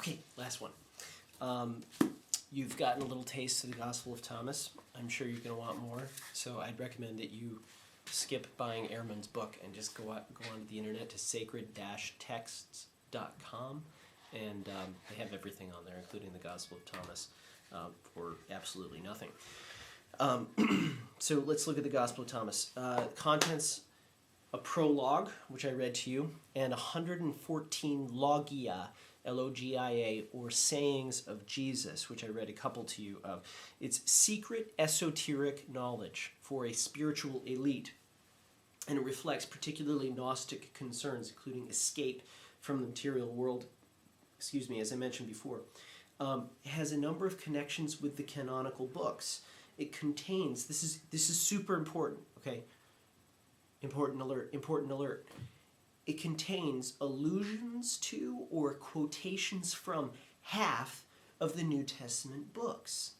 Okay, last one. You've gotten a little taste of the Gospel of Thomas. I'm sure you're going to want more, so I'd recommend that you skip buying Ehrman's book and just go onto the internet to sacred-texts.com, and they have everything on there, including the Gospel of Thomas, for absolutely nothing. So let's look at the Gospel of Thomas. Contents: a prologue, which I read to you, and 114 logia, L-O-G-I-A, or sayings of Jesus, which I read a couple to you of. It's secret esoteric knowledge for a spiritual elite, and it reflects particularly Gnostic concerns, including escape from the material world, as I mentioned before. It has a number of connections with the canonical books. It contains, this is super important, okay? Important alert. It contains allusions to or quotations from half of the New Testament books.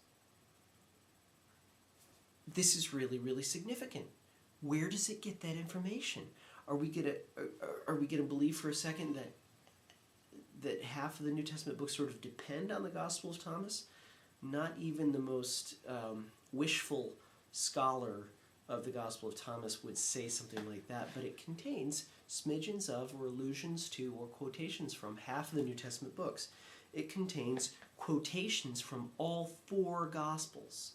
This is really, really significant. Where does it get that information? Are we gonna believe for a second that half of the New Testament books sort of depend on the Gospel of Thomas? Not even the most wishful scholar of the Gospel of Thomas would say something like that, but it contains smidgens of, or allusions to, or quotations from half of the New Testament books. It contains quotations from all four Gospels.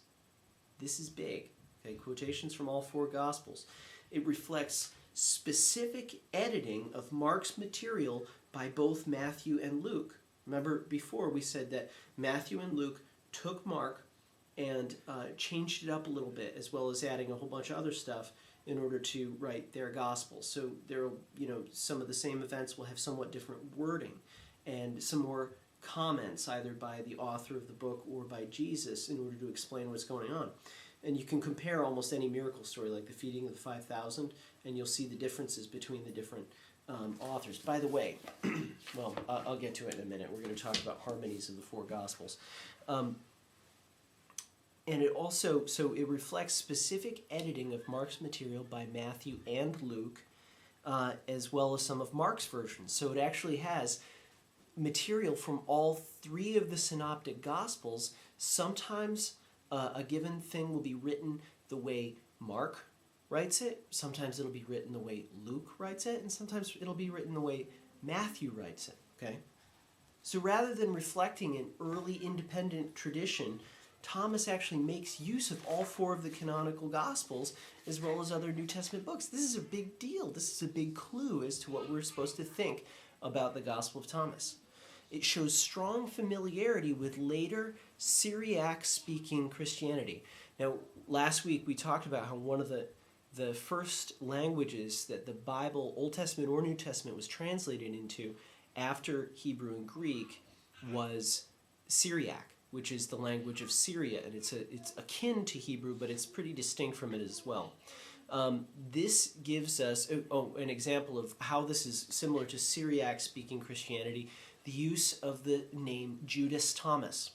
This is big. Okay, quotations from all four Gospels. It reflects specific editing of Mark's material by both Matthew and Luke. Remember before we said that Matthew and Luke took Mark and changed it up a little bit, as well as adding a whole bunch of other stuff in order to write their gospel. So there, some of the same events will have somewhat different wording and some more comments either by the author of the book or by Jesus in order to explain what's going on. And you can compare almost any miracle story, like the feeding of the 5,000, and you'll see the differences between the different authors. By the way, well, I'll get to it in a minute. We're going to talk about harmonies of the four Gospels. And it also, so it reflects specific editing of Mark's material by Matthew and Luke, as well as some of Mark's versions. So it actually has material from all three of the synoptic Gospels. Sometimes a given thing will be written the way Mark writes it, sometimes it'll be written the way Luke writes it, and sometimes it'll be written the way Matthew writes it, okay? So rather than reflecting an early independent tradition, Thomas actually makes use of all four of the canonical Gospels as well as other New Testament books. This is a big deal. This is a big clue as to what we're supposed to think about the Gospel of Thomas. It shows strong familiarity with later Syriac-speaking Christianity. Now, last week we talked about how one of the first languages that the Bible, Old Testament or New Testament, was translated into after Hebrew and Greek was Syriac, which is the language of Syria, and it's akin to Hebrew, but it's pretty distinct from it as well. This gives us an example of how this is similar to Syriac-speaking Christianity, the use of the name Judas Thomas.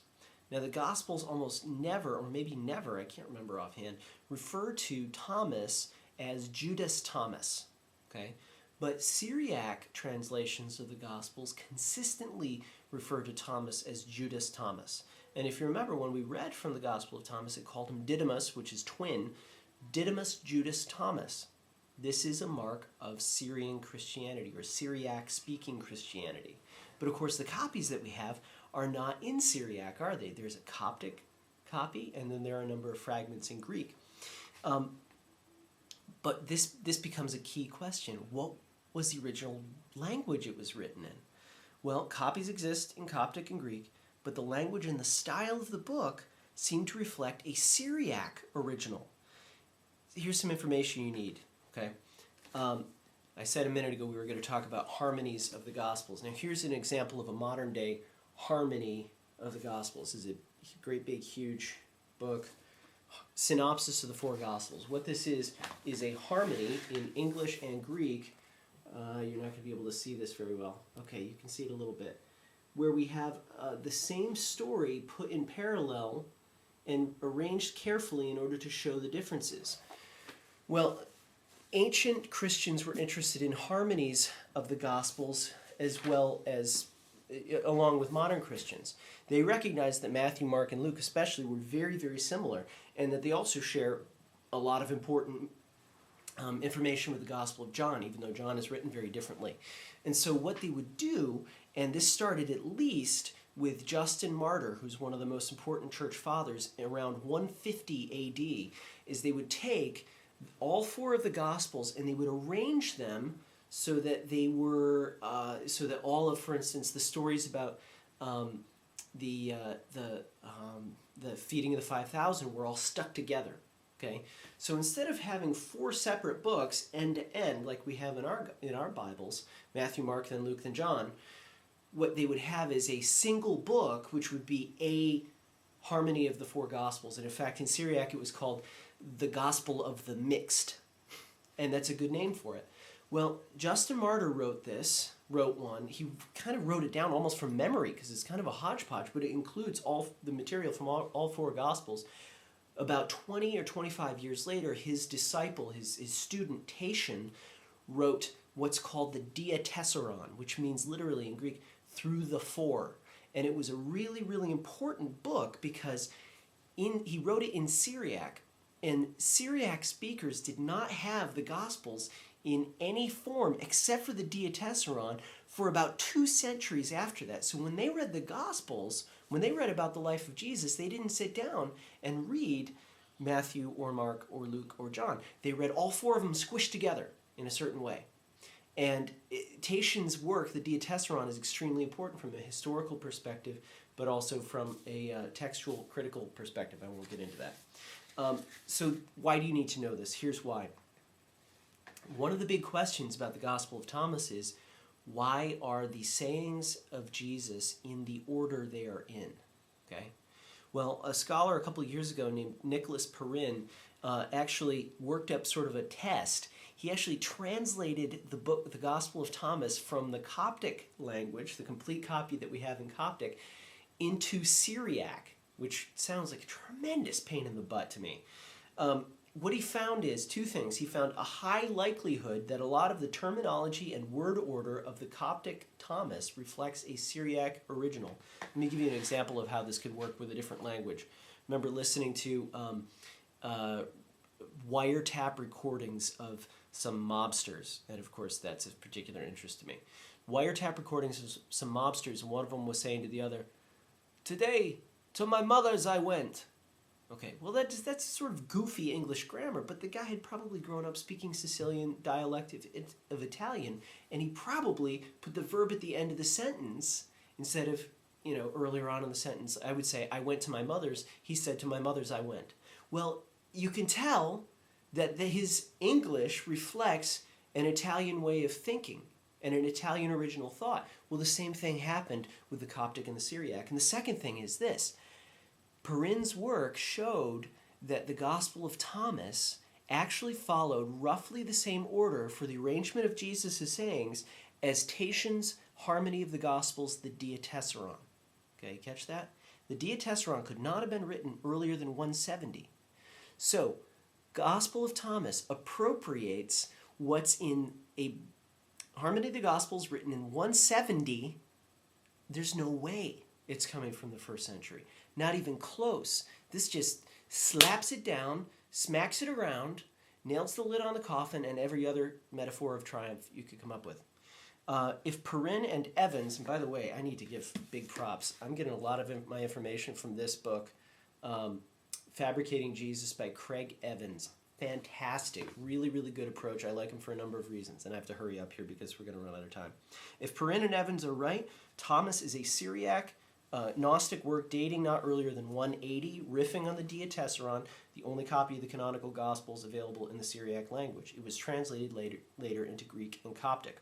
Now, the Gospels almost never, or maybe never, I can't remember offhand, refer to Thomas as Judas Thomas, okay? But Syriac translations of the Gospels consistently refer to Thomas as Judas Thomas. And if you remember, when we read from the Gospel of Thomas, it called him Didymus, which is twin, Didymus Judas Thomas. This is a mark of Syrian Christianity, or Syriac-speaking Christianity. But of course, the copies that we have are not in Syriac, are they? There's a Coptic copy, and then there are a number of fragments in Greek. But this becomes a key question. What was the original language it was written in? Well, copies exist in Coptic and Greek, but the language and the style of the book seem to reflect a Syriac original. Here's some information you need, okay? I said a minute ago we were going to talk about harmonies of the Gospels. Now here's an example of a modern day harmony of the Gospels. This is a great big huge book, synopsis of the four Gospels. What this is a harmony in English and Greek. You're not going to be able to see this very well. Okay, you can see it a little bit. Where we have the same story put in parallel and arranged carefully in order to show the differences. Well, ancient Christians were interested in harmonies of the Gospels as well as along with modern Christians. They recognized that Matthew, Mark, and Luke especially were very, very similar, and that they also share a lot of important information with the Gospel of John, even though John is written very differently. And so what they would do, and this started at least with Justin Martyr, who's one of the most important church fathers, around 150 AD, is they would take all four of the Gospels and they would arrange them so that they were, so that all of, for instance, the stories about the feeding of the 5,000 were all stuck together. Okay, so instead of having four separate books end to end like we have in our Bibles, Matthew, Mark, then Luke, then John, what they would have is a single book, which would be a harmony of the four Gospels. And in fact, in Syriac, it was called the Gospel of the Mixed, and that's a good name for it. Well, Justin Martyr wrote one. He kind of wrote it down almost from memory because it's kind of a hodgepodge, but it includes all the material from all four Gospels. About 20 or 25 years later, his disciple, his student Tatian, wrote what's called the Diatessaron, which means literally in Greek, through the four. And it was a really, really important book because he wrote it in Syriac, and Syriac speakers did not have the Gospels in any form except for the Diatessaron for about 2 centuries after that. So when they read the Gospels, when they read about the life of Jesus, they didn't sit down and read Matthew or Mark or Luke or John. They read all four of them squished together in a certain way. And Tatian's work, the Diatessaron, is extremely important from a historical perspective, but also from a textual critical perspective. I won't get into that. So why do you need to know this? Here's why. One of the big questions about the Gospel of Thomas is, why are the sayings of Jesus in the order they are in? Okay. Well, a scholar a couple of years ago named Nicholas Perrin actually worked up sort of a test. He actually translated the Gospel of Thomas from the Coptic language, the complete copy that we have in Coptic, into Syriac, which sounds like a tremendous pain in the butt to me. What he found is 2 things. He found a high likelihood that a lot of the terminology and word order of the Coptic Thomas reflects a Syriac original. Let me give you an example of how this could work with a different language. Remember listening to wiretap recordings of some mobsters, and of course that's of particular interest to me. Wiretap recordings of some mobsters, and one of them was saying to the other, "Today, to my mother's I went." Okay, well that's sort of goofy English grammar, but the guy had probably grown up speaking Sicilian dialect of Italian, and he probably put the verb at the end of the sentence instead of, earlier on in the sentence. I would say, "I went to my mother's." He said, "To my mother's I went." Well, you can tell that his English reflects an Italian way of thinking and an Italian original thought. Well, the same thing happened with the Coptic and the Syriac. And the second thing is this. Perrin's work showed that the Gospel of Thomas actually followed roughly the same order for the arrangement of Jesus' sayings as Tatian's Harmony of the Gospels, the Diatessaron. Okay, catch that? The Diatessaron could not have been written earlier than 170. So, Gospel of Thomas appropriates what's in a Harmony of the Gospels written in 170. There's no way it's coming from the 1st century. Not even close. This just slaps it down, smacks it around, nails the lid on the coffin, and every other metaphor of triumph you could come up with. If Perrin and Evans, and by the way, I need to give big props. I'm getting a lot of my information from this book, Fabricating Jesus by Craig Evans. Fantastic. Really, really good approach. I like him for a number of reasons, and I have to hurry up here because we're going to run out of time. If Perrin and Evans are right, Thomas is a Syriac Gnostic work dating not earlier than 180, riffing on the Diatessaron, the only copy of the canonical Gospels available in the Syriac language. It was translated later into Greek and Coptic.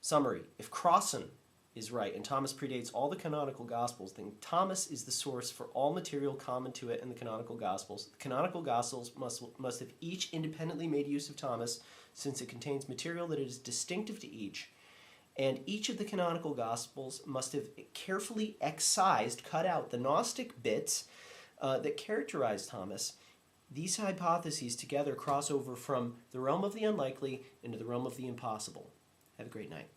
Summary. If Crossan is right and Thomas predates all the canonical Gospels, then Thomas is the source for all material common to it in the canonical Gospels. The canonical Gospels must have each independently made use of Thomas, since it contains material that is distinctive to each. And each of the canonical Gospels must have carefully excised, cut out the Gnostic bits that characterize Thomas. These hypotheses together cross over from the realm of the unlikely into the realm of the impossible. Have a great night.